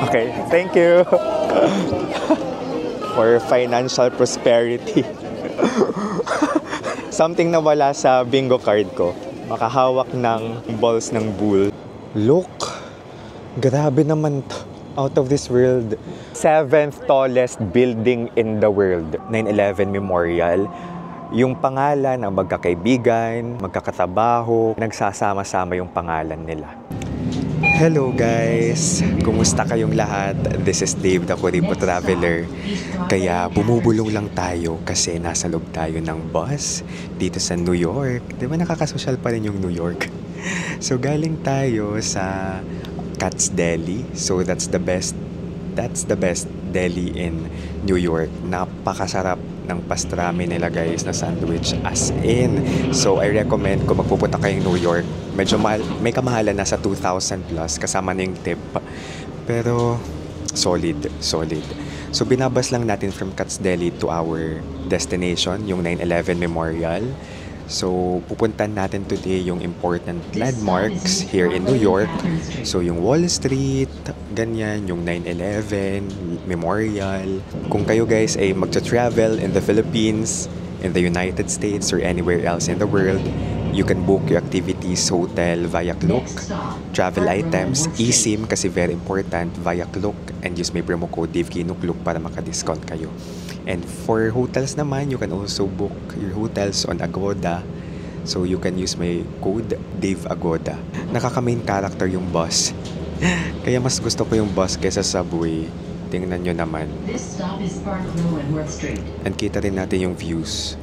Okay, thank you. For financial prosperity. Something na wala sa bingo card ko. Makahawak ng balls ng bull. Look! Grabe naman to. Out of this world. 7th tallest building in the world. 9/11 Memorial. Yung pangalan ng magkakaibigan, magkakatrabaho, nagsasama-sama yung pangalan nila. Hello guys! Kumusta kayong lahat? This is Dave, the Kuripo Traveler. Kaya bumubulong lang tayo kasi nasa loob tayo ng bus dito sa New York. Di ba nakakasosyal pa rin yung New York? So galing tayo sa Katz Deli. So that's the best deli in New York. Napakasarap ng pastrami nila guys na sandwich as in. So I recommend kung magpupunta kayong New York, medyo mahal, may kamahalan na sa 2,000 plus kasama na yung tip. Pero solid. So binabas lang natin from Katz Deli to our destination, yung 9/11 Memorial. So, pupuntan natin today yung important landmarks here in New York. So, yung Wall Street, ganyan, yung 9/11 Memorial. Kung kayo guys ay magta-travel in the Philippines, in the United States, or anywhere else in the world, you can book your activities, hotel via Klook, travel items, eSIM kasi very important via Klook, and use my promo code DaveKinuKlook para maka-discount kayo. And for hotels naman, you can also book your hotels on Agoda. So you can use my code DaveAgoda. Nakaka-main character yung bus. Kaya mas gusto ko yung bus kaysa subway. Tingnan nyo naman. And kita rin natin yung views.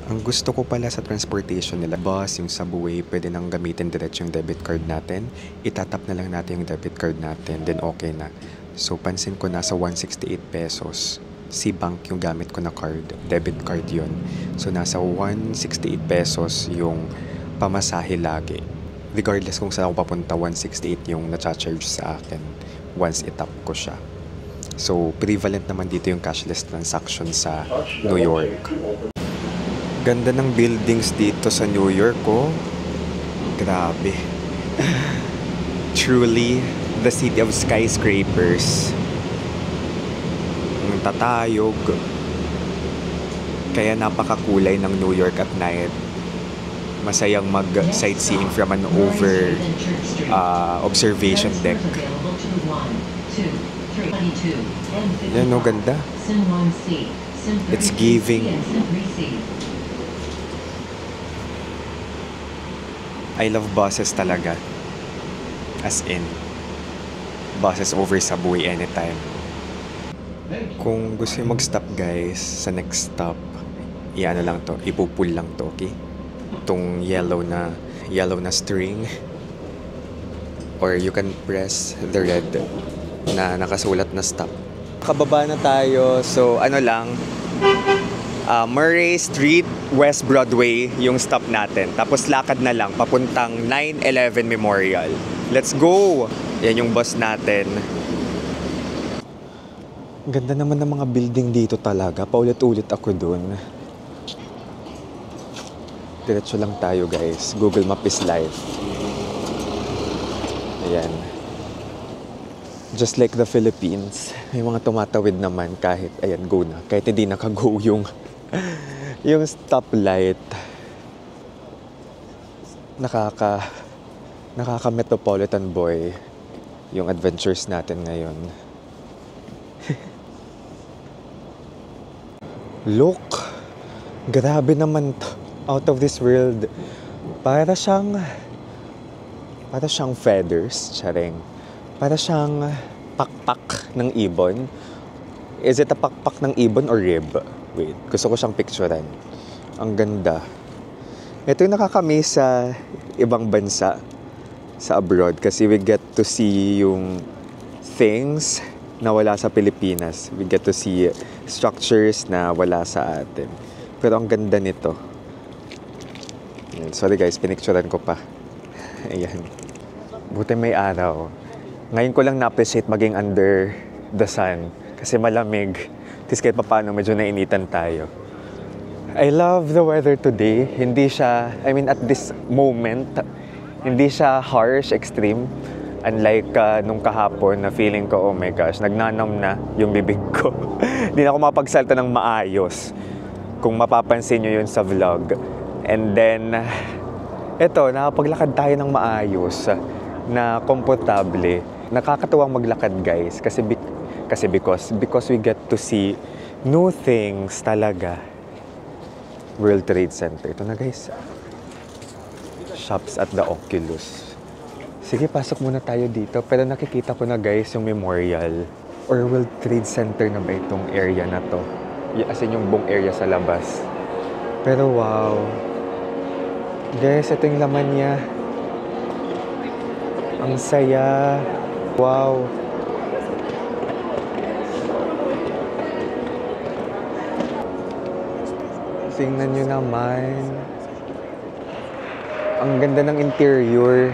Ang gusto ko pala sa transportation nila, bus, yung subway, pwede nang gamitin diretso yung debit card natin. Itatap na lang natin yung debit card natin, then okay na. So, pansin ko nasa 168 pesos. C-Bank yung gamit ko na card, debit card yon. So, nasa 168 pesos yung pamasahe lagi. Regardless kung saan ako papunta, 168 yung na-charge sa akin once itap ko siya. So, prevalent naman dito yung cashless transaction sa New York. Ganda ng buildings dito sa New York, oh. Grabe. Truly, the city of skyscrapers. Ang tatayog. Kaya napakakulay ng New York at night. Masayang mag-sightseeing from an observation deck. Yan, oh, ganda. It's giving. I love buses talaga. As in, buses over subway anytime. Kung gusto nyo mag-stop guys, sa next stop, iano lang to, ipupull lang to, okay? Itong yellow na string. Or you can press the red na nakasulat na stop. Kababa na tayo, so ano lang, Murray Street, West Broadway yung stop natin. Tapos lakad na lang papuntang 9/11 Memorial. Let's go! Yan yung bus natin. Ganda naman ng mga building dito talaga. Paulit-ulit ako dun. Diretso lang tayo guys. Google Map is life. Ayan. Just like the Philippines, may mga tumatawid naman kahit, ayan, go na. Kahit hindi naka-go yung stoplight. Nakaka-metropolitan boy yung adventures natin ngayon. Look! Grabe naman to. Out of this world. Para siyang feathers, charing. Para siyang pakpak ng ibon. Is it a pakpak ng ibon or rib? Wait, gusto ko siyang picturean. Ang ganda. Ito yung nakakamiss sa ibang bansa, sa abroad, kasi we get to see yung things na wala sa Pilipinas. We get to see structures na wala sa atin. Pero ang ganda nito. Sorry guys, pinicturean ko pa. Ayan. Buti may araw. Ngayon ko lang na-appreciate maging under the sun. Kasi malamig. Tapos kahit paano, medyo nainitan tayo. I love the weather today. Hindi siya, at this moment, Hindi siya harsh, extreme. Unlike nung kahapon na feeling ko, oh my gosh, nagnanam na yung bibig ko. Hindi na ako mapagsalta ng maayos. Kung mapapansin nyo yun sa vlog. And then, eto, nakapaglakad tayo ng maayos na komportable. Nakakatuwang maglakad, guys. Kasi because we get to see new things talaga. World Trade Center. Ito na, guys. Shops at the Oculus. Sige, pasok muna tayo dito. Pero nakikita ko na, guys, yung memorial. Or World Trade Center na ba itong area na to? As in yung buong area sa labas. Pero wow. Guys, ito yung laman niya. Ang saya. Wow. Tingnan nyo naman. Ang ganda ng interior.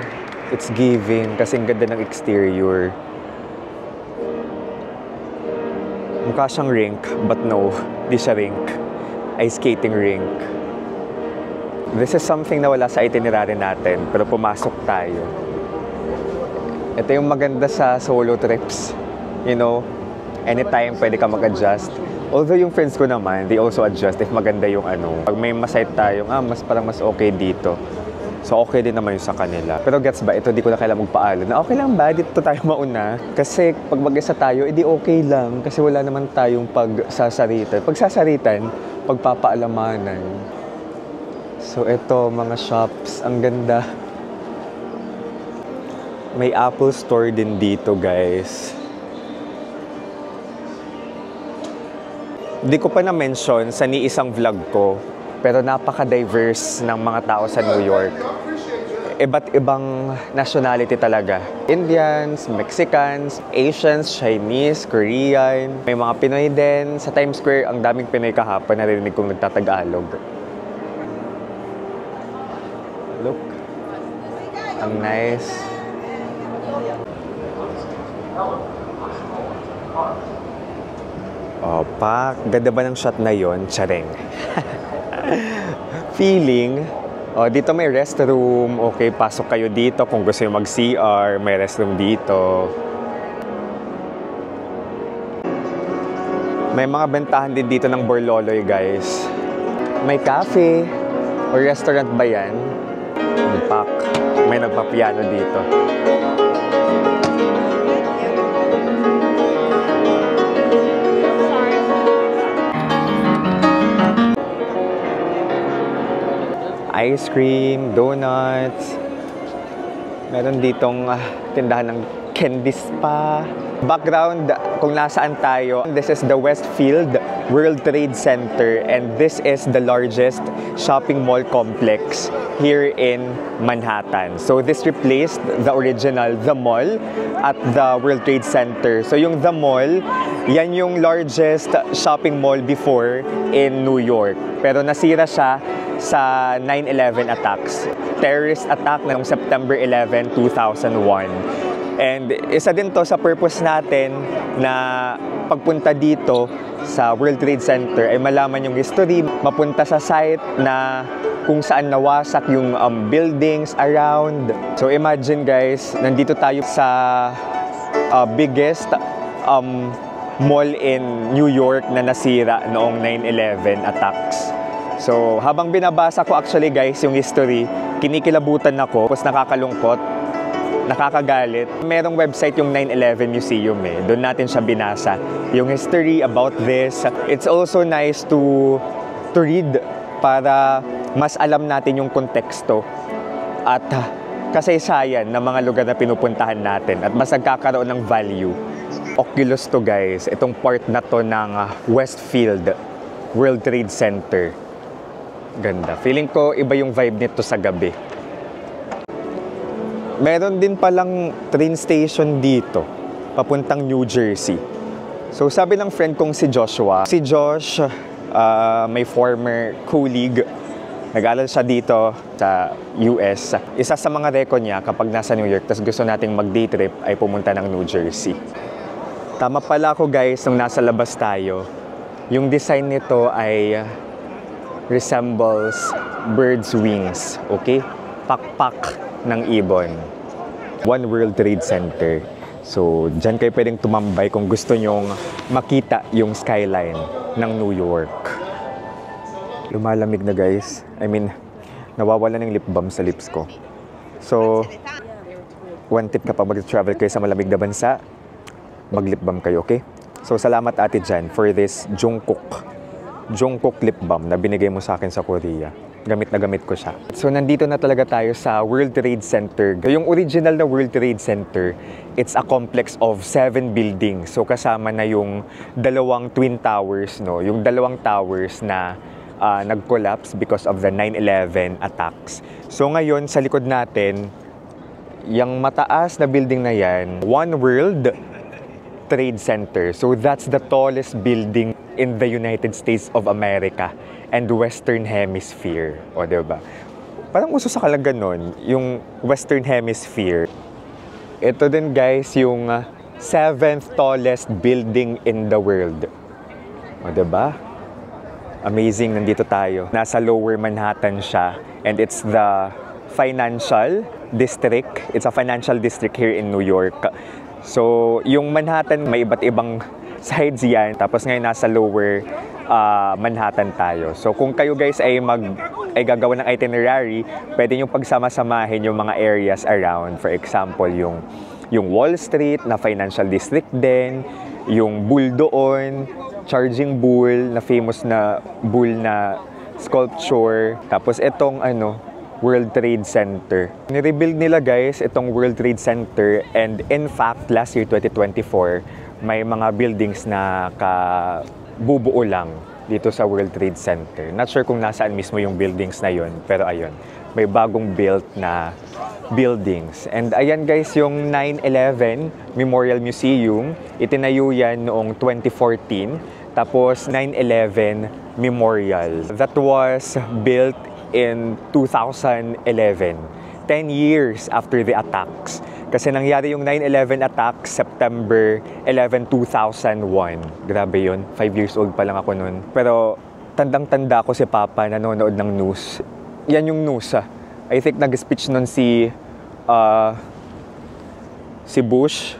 It's giving kasi ang ganda ng exterior. Mukha siyang rink, but no, di siya rink. Ice skating rink. This is something na wala sa itinerary natin, pero pumasok tayo. Ito yung maganda sa solo trips. You know, anytime pwede ka mag-adjust. Although yung friends ko naman, they also adjust if maganda yung ano. Pag may masite tayong, parang mas okay dito. So, okay din naman yung sa kanila. Pero gets ba, ito di ko na kailangan magpaalam na okay lang ba, dito tayo mauna? Kasi pag mag-isa tayo, edi okay lang. Kasi wala naman tayong pagsasaritan. Pagsasaritan, pagpapaalamanan. So, ito, mga shops. Ang ganda. May Apple Store din dito, guys. Hindi ko pa na-mention sa isang vlog ko. Pero napaka-diverse ng mga tao sa New York. Iba't ibang nationality talaga. Indians, Mexicans, Asians, Chinese, Korean. May mga Pinoy din. Sa Times Square, ang daming Pinoy kahapon. Narinig kong nagtatagalog. Look. Ang nice. Opa, ganda ba ng shot na yon? Tsareng. Feeling, dito may restroom. Okay, pasok kayo dito kung gusto nyo mag-CR. May restroom dito. May mga bentahan din dito ng Borloloy, guys. May cafe o restaurant ba yan? May nagpa-piano dito. Ice cream, donuts. Meron ditong tindahan ng candy spa. Background kung nasaan tayo. This is the Westfield World Trade Center and this is the largest shopping mall complex here in Manhattan. So this replaced the original The Mall at the World Trade Center. So yung The Mall, yan yung largest shopping mall before in New York. Pero nasira siya sa 9/11 attacks. Terrorist attack noong September 11, 2001. And isa din to sa purpose natin na pagpunta dito sa World Trade Center ay malaman yung history, mapunta sa site na kung saan nawasak yung buildings around. So imagine guys, nandito tayo sa biggest mall in New York na nasira noong 9/11 attacks. So, habang binabasa ko actually guys yung history, kinikilabutan ako, tapos nakakalungkot, nakakagalit. Merong website yung 9/11 Museum doon natin siya binasa. Yung history about this. It's also nice to read para mas alam natin yung konteksto at kasaysayan ng mga lugar na pinupuntahan natin at mas nagkakaroon ng value. Oculus to guys, itong part na to ng Westfield World Trade Center. Ganda. Feeling ko iba yung vibe nito sa gabi. Meron din palang train station dito, papuntang New Jersey. So sabi ng friend kong si Joshua, si Josh, may former colleague, nag-aaral siya dito sa US. Isa sa mga reco niya kapag nasa New York, tas gusto nating mag-day trip ay pumunta ng New Jersey. Tama pala ako guys, nung nasa labas tayo, yung design nito ay resembles bird's wings, okay? pakpak ng ibon. One World Trade Center. So, dyan kayo pwedeng tumambay kung gusto nyong makita yung skyline ng New York. Lumalamig na guys. I mean, nawawala ng lip balm sa lips ko. So, one tip kapag mag-travel kayo sa malamig na bansa, mag-lip balm kayo, okay? So, salamat Ate Jan for this Jungkook lip balm na binigay mo sa akin sa Korea. Gamit na gamit ko siya. So, nandito na talaga tayo sa World Trade Center. Yung original na World Trade Center, it's a complex of 7 buildings. So, kasama na yung dalawang twin towers, no? Yung dalawang towers na nag-collapse because of the 9/11 attacks. So, ngayon, sa likod natin, yung mataas na building na yan, One World Trade Center. So, that's the tallest building in the United States of America and Western Hemisphere. O, diba? Parang uso sa kalagan nun, yung Western Hemisphere. Ito din guys, yung 7th tallest building in the world. O, diba? Amazing, nandito tayo. Nasa Lower Manhattan siya. And it's the financial district. It's a financial district here in New York. So, yung Manhattan, may iba't ibang sides yan. Tapos ngayon nasa Lower Manhattan tayo. So kung kayo guys ay gagawa ng itinerary, pwede nyo pagsama-samahin yung mga areas around. For example, yung Wall Street na financial district din, yung bull doon, Charging Bull na famous na bull na sculpture. Tapos itong World Trade Center. Nirebuild nila guys itong World Trade Center, and in fact last year 2024 may mga buildings na bubuo lang dito sa World Trade Center. Not sure kung nasaan mismo yung buildings na yun, pero ayun, may bagong built na buildings. And ayan guys, yung 9/11 Memorial Museum, itinayo yan noong 2014. Tapos 9/11 Memorial. That was built in 2011, 10 years after the attacks. Kasi nangyari yung 9/11 attack, September 11, 2001. Grabe yun, 5 years old pa lang ako nun. Pero tandang-tanda ko si Papa nanonood ng news. Yan yung news. I think nag-speech nun si Bush,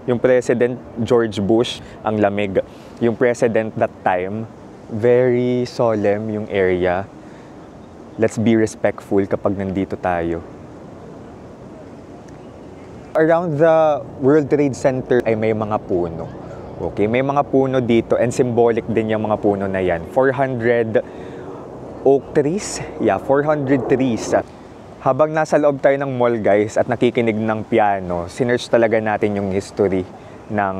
yung President George Bush, ang lamig. Yung President that time, very solemn yung area. Let's be respectful kapag nandito tayo. Around the World Trade Center ay may mga puno. Okay, may mga puno dito and symbolic din yung mga puno na yan. 400 oak trees. Yeah, 400 trees. Habang nasa loob tayo ng mall guys at nakikinig ng piano, sinearch talaga natin yung history ng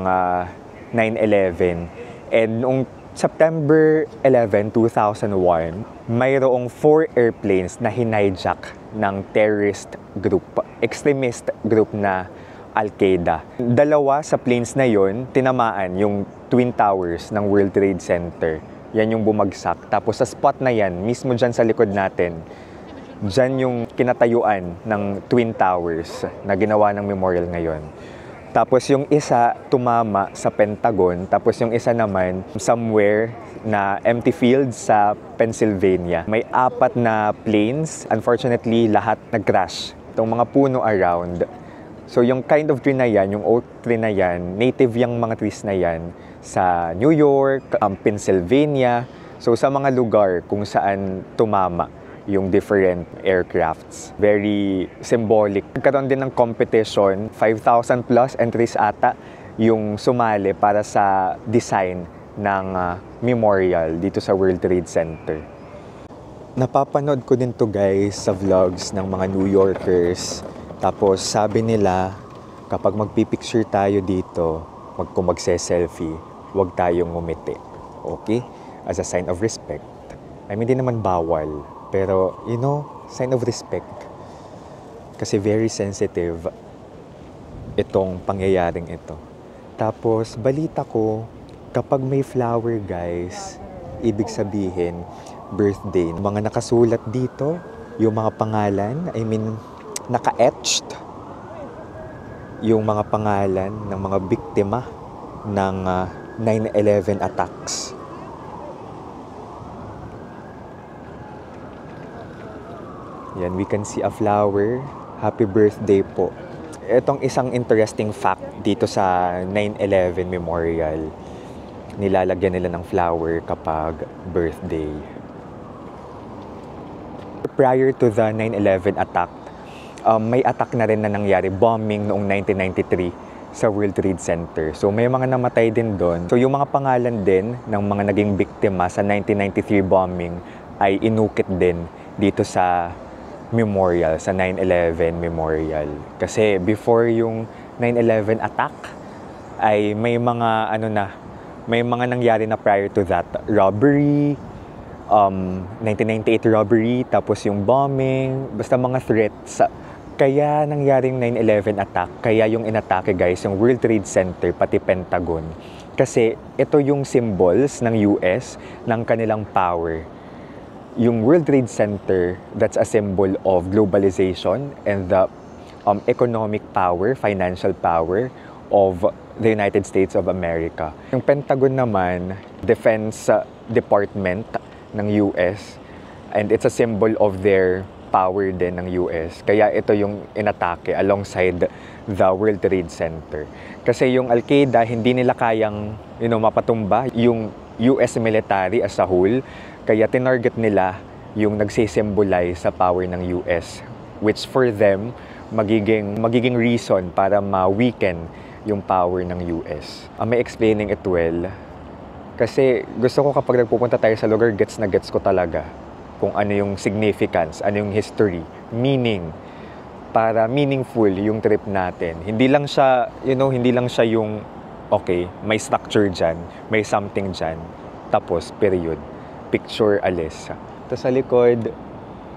9/11. And noong September 11, 2001, mayroong 4 airplanes na hinijack ng terrorist group, extremist group na Al-Qaeda. 2 sa planes na yon tinamaan yung Twin Towers ng World Trade Center. Yan yung bumagsak. Tapos sa spot na yan, mismo dyan sa likod natin, dyan yung kinatayuan ng Twin Towers na ginawa ng memorial ngayon. Tapos yung isa tumama sa Pentagon, tapos yung isa naman somewhere na empty field sa Pennsylvania. May 4 na planes, unfortunately lahat nag-crash. Itong mga puno around. So yung kind of tree na yan, yung oak tree na yan, native yung mga trees na yan sa New York, Pennsylvania. So sa mga lugar kung saan tumama yung different aircrafts. Very symbolic. Nagkaroon din ng competition, 5,000 plus entries ata yung sumali para sa design ng memorial dito sa World Trade Center. Napapanood ko din to guys sa vlogs ng mga New Yorkers. Tapos sabi nila, kapag magpipicture tayo dito, kung magse-selfie, huwag tayong ngumiti. Okay? As a sign of respect. I mean, hindi naman bawal. Pero, you know, sign of respect. Kasi very sensitive itong pangyayaring ito. Tapos, balita ko, kapag may flower, guys, ibig sabihin, birthday. Mga nakasulat dito, yung mga pangalan, I mean, naka-etched yung mga pangalan ng mga biktima ng 9/11 attacks. Yan, we can see a flower. Happy birthday po. Itong isang interesting fact dito sa 9/11 Memorial. Nilalagyan nila ng flower kapag birthday. Prior to the 9/11 attack, may attack na rin na nangyari, bombing noong 1993 sa World Trade Center. So may mga namatay din doon. So yung mga pangalan din ng mga naging biktima sa 1993 bombing ay inukit din dito sa memorial, sa 9/11 Memorial. Kasi before yung 9/11 attack ay may mga may mga nangyari na prior to that. Robbery, 1998 robbery, tapos yung bombing, basta mga threats. Kaya nangyaring 9/11 attack, kaya yung inatake guys, yung World Trade Center, pati Pentagon. Kasi ito yung symbols ng US, ng kanilang power. Yung World Trade Center, that's a symbol of globalization and the economic power, financial power of the United States of America. Yung Pentagon naman, Defense Department ng US, and it's a symbol of their power din ng US. Kaya ito yung inatake alongside the World Trade Center. Kasi yung Al-Qaeda, hindi nila kayang mapatumba yung US military as a whole. Kaya tinarget nila yung nagsisimbolize sa power ng US, which for them, magiging reason para ma-weaken yung power ng US. May explaining it well. Kasi gusto ko kapag nagpupunta tayo sa lugar, gets na gets ko talaga kung ano yung significance, ano yung history, meaning, para meaningful yung trip natin. Hindi lang siya, hindi lang siya yung, okay, may structure dyan, may something dyan, tapos, period. Picture, alis. Ito sa likod,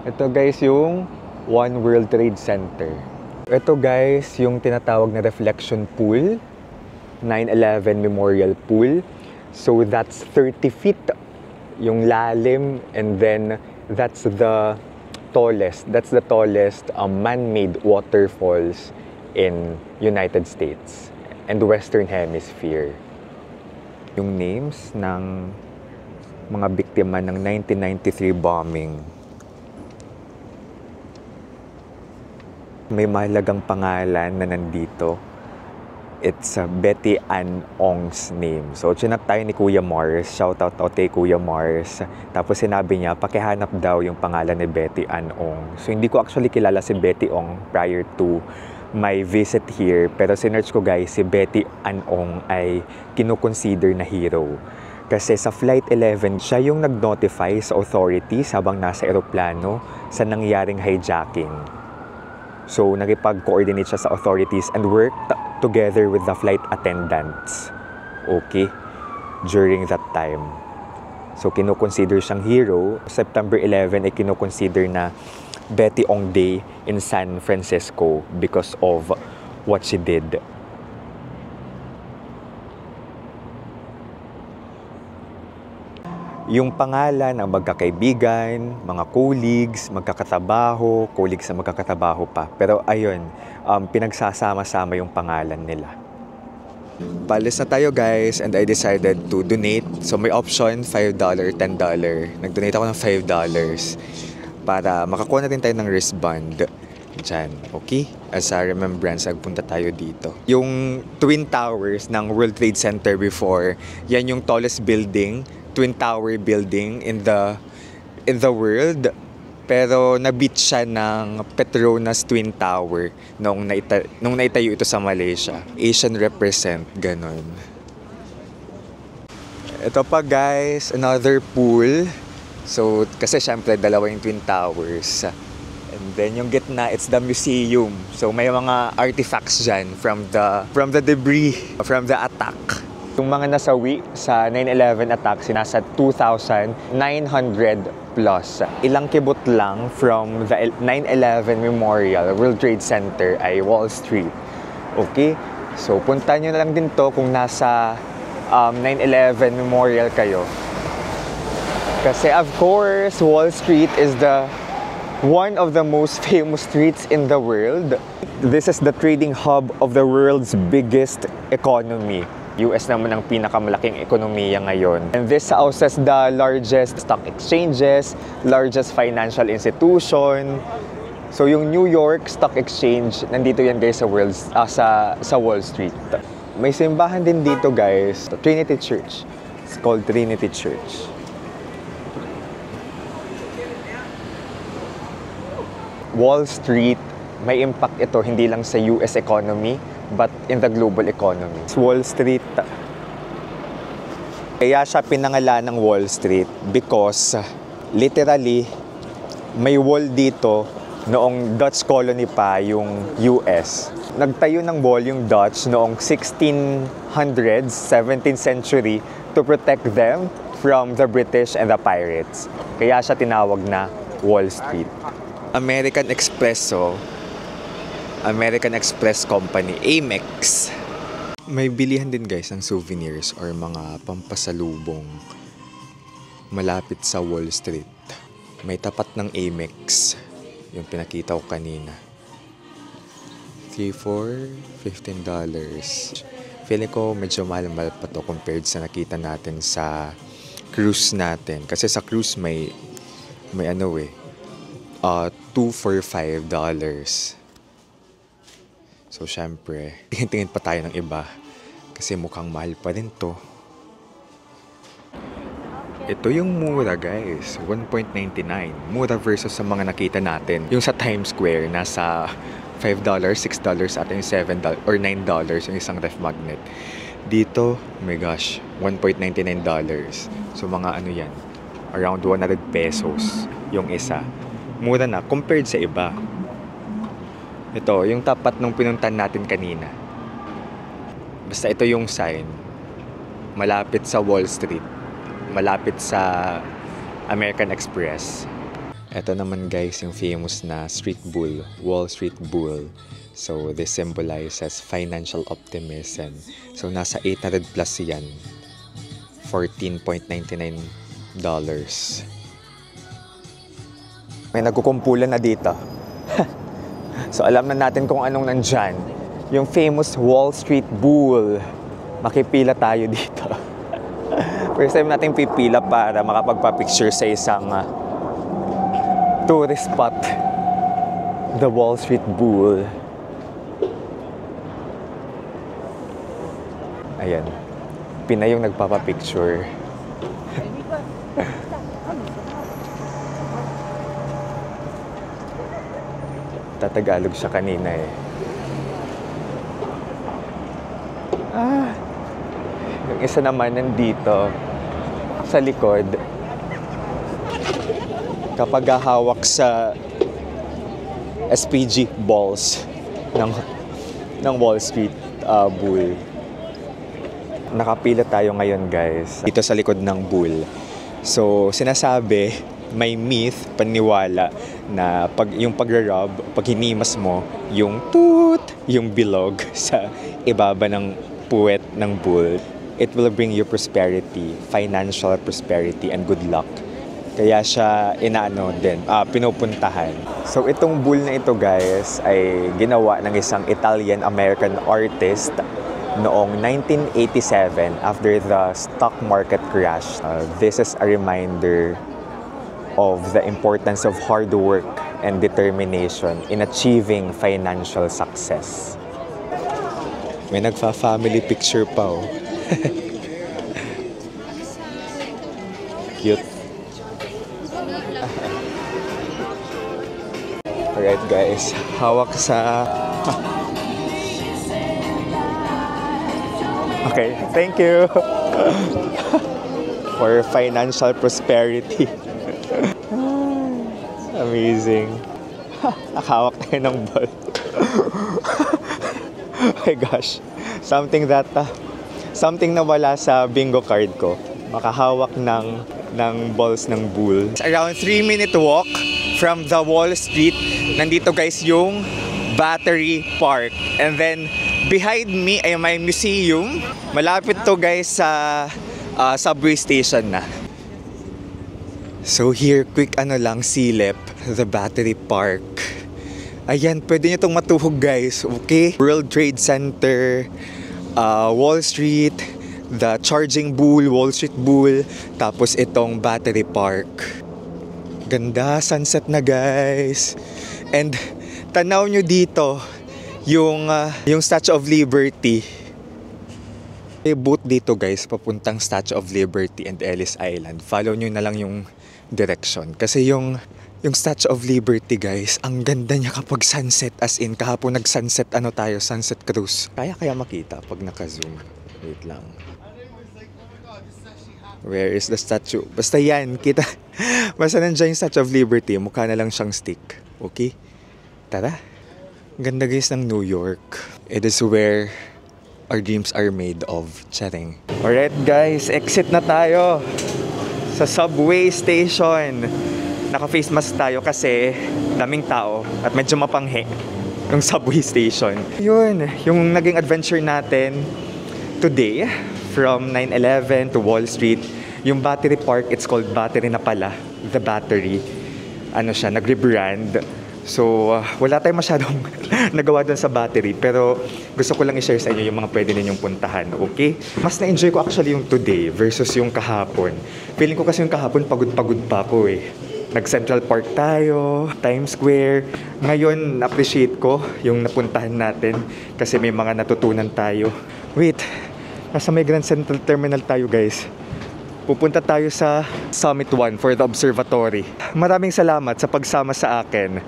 ito guys yung One World Trade Center. Ito guys yung tinatawag na reflection pool, 9/11 Memorial Pool. So that's 30 feet yung lalim, and then that's the tallest man-made waterfalls in United States and Western Hemisphere. Yung names ng mga biktima ng 1993 bombing. May mahalagang pangalan na nandito. It's Betty Ann Ong's name. So, chinat tayo ni Kuya Mars. Shoutout out kay Kuya Mars. Tapos sinabi niya, pakihanap daw yung pangalan ni Betty Ann Ong. So, hindi ko actually kilala si Betty Ong prior to my visit here. Pero sinerch ko guys, si Betty Ann Ong ay kinukonsider na hero. Kasi sa Flight 11, siya yung nag-notify sa authorities habang nasa eroplano sa nangyaring hijacking. So, nakipag-coordinate siya sa authorities and worked together with the flight attendants. Okay? During that time. So, kinukonsider siyang hero. September 11 ay kinukonsider na Betty Ong Day in San Francisco because of what she did. Yung pangalan ng magkakaibigan, mga colleagues, colleagues na magkakatrabaho pa. Pero ayun, pinagsasama-sama yung pangalan nila. Palis na tayo guys, and I decided to donate. So may option, $5, $10. Nag-donate ako ng $5 para makakuha na rin tayo ng wristband. Diyan, okay? As a remembrance, nagpunta tayo dito. Yung Twin Towers ng World Trade Center before, yan yung tallest building, Twin Tower building in the world, pero na-beat siya ng Petronas Twin Tower nung naitayo ito sa Malaysia. Asian represent, ganon. Ito pa guys, another pool. So, kasi syempre dalawa yung Twin Towers. And then yung gitna, it's the museum. So may mga artifacts dyan from the debris, from the attack. Yung mga nasawi sa 9/11 attack, nasa 2,900 plus. Ilang kibot lang from the 9/11 Memorial World Trade Center ay Wall Street. Okay? So, punta nyo na lang din to kung nasa 9/11 Memorial kayo. Kasi of course, Wall Street is one of the most famous streets in the world. This is the trading hub of the world's biggest economy. US naman ang pinakamalaking ekonomiya ngayon. And this houses the largest stock exchanges, largest financial institution, So yung New York Stock Exchange, nandito yan guys sa Wall Street. May simbahan din dito guys, Trinity Church. It's called Trinity Church. Wall Street, may impact ito hindi lang sa US economy, but in the global economy. Wall Street, kaya siya pinangalan ng Wall Street because literally, may wall dito noong Dutch colony pa yung US. Nagtayo ng wall yung Dutch noong 1600s, 17th century to protect them from the British and the pirates. Kaya siya tinawag na Wall Street. American Express Company, Amex. May bilihan din guys ng souvenirs or mga pampasalubong malapit sa Wall Street. May tapat ng Amex, yung pinakita ko kanina. $3 for $15. Feeling ko medyo mahal pa to compared sa nakita natin sa cruise natin. Kasi sa cruise may 2 for $5. So syempre, tingin pa tayo ng iba. Kasi mukhang mahal pa rin to. Ito yung mura guys, 1.99. Mura versus sa mga nakita natin. Yung sa Times Square, nasa $5, $6 at yung $7 or $9 yung isang ref magnet. Dito, oh my gosh, $1.99. So mga ano yan, around 100 pesos yung isa. Mura na compared sa iba. Ito, yung tapat nung pinuntan natin kanina. Basta ito yung sign. Malapit sa Wall Street. Malapit sa American Express. Ito naman guys, yung famous na street bull, Wall Street Bull. So this symbolizes financial optimism. So nasa 800 plus yan. $14.99. May nagkukumpulan na dito. So alam na natin kung anong nandyan. Yung famous Wall Street Bull. Makipila tayo dito. First time natin pipila para makapagpa-picture sa isang tourist spot. The Wall Street Bull. Ayan. Pinay yung nagpapa-picture. Tatagalog siya kanina eh. Yung isa naman nandito sa likod kapag hahawak sa SPG balls ng Wall Street Bull. Nakapila tayo ngayon guys dito sa likod ng bull. So sinasabi, may myth, paniwala na yung pagra-rub, pag hinimas mo yung toot, yung bilog sa ibaba ng puwet ng bull, it will bring you prosperity, financial prosperity and good luck. Kaya siya pinupuntahan. So itong bull na ito guys ay ginawa ng isang Italian-American artist noong 1987 after the stock market crash. This is a reminder of the importance of hard work and determination in achieving financial success. May nagfa-family picture pa oh. Cute. Alright guys, hawak sa... Okay, thank you for financial prosperity. Amazing. Nakahawak tayo ng ball. Oh my gosh. Something na wala sa bingo card ko. Makahawak ng balls ng bull. It's around 3-minute walk from the Wall Street. Nandito guys yung Battery Park. And then behind me ay may museum. Malapit to guys sa subway station na. So here, quick silip, the Battery Park. Ayan, pwede nyo itong matuhog guys, okay? World Trade Center, Wall Street, the Charging Bull, Wall Street Bull, tapos itong Battery Park. Ganda, sunset na guys. And tanaw nyo dito yung Statue of Liberty. May boat dito guys, papuntang Statue of Liberty and Ellis Island. Follow nyo na lang yung direction. Kasi yung Statue of Liberty guys, ang ganda niya kapag sunset. As in, kahapon nag-sunset sunset cruise. Kaya makita pag naka-zoom. Wait lang. Where is the statue? Basta yan, kita. Basta nandiyan yung Statue of Liberty, mukha na lang siyang stick. Okay? Tara. Ganda guys ng New York. It is where our dreams are made of. Charing. Alright guys, exit na tayo sa subway station. Naka-face mask tayo kasi daming tao at medyo mapanghe yung subway station. Yun, yung naging adventure natin today from 9/11 to Wall Street. Yung Battery Park, it's called Battery na pala. The Battery. Ano siya, nag-rebrand. So, wala tayong masyadong nagawa doon sa Battery. Pero gusto ko lang i-share sa inyo yung mga pwede ninyong puntahan. Okay? Mas na-enjoy ko actually yung today versus yung kahapon. Feeling ko kasi yung kahapon pagod-pagod pa ako eh. Nag-Central Park tayo, Times Square. Ngayon, appreciate ko yung napuntahan natin kasi may mga natutunan tayo. Wait, nasa may Grand Central Terminal tayo guys. Pupunta tayo sa Summit 1 for the observatory. Maraming salamat sa pagsama sa akin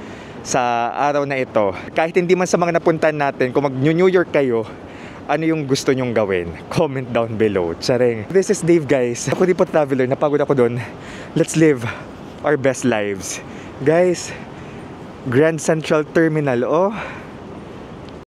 sa araw na ito. Kahit hindi man sa mga napuntahan natin, kung mag-New York kayo, ano yung gusto nyong gawin? Comment down below. Tsaring. This is Dave guys. Ako di po traveler, napagod ako doon. Let's live our best lives. Guys, Grand Central Terminal, oh.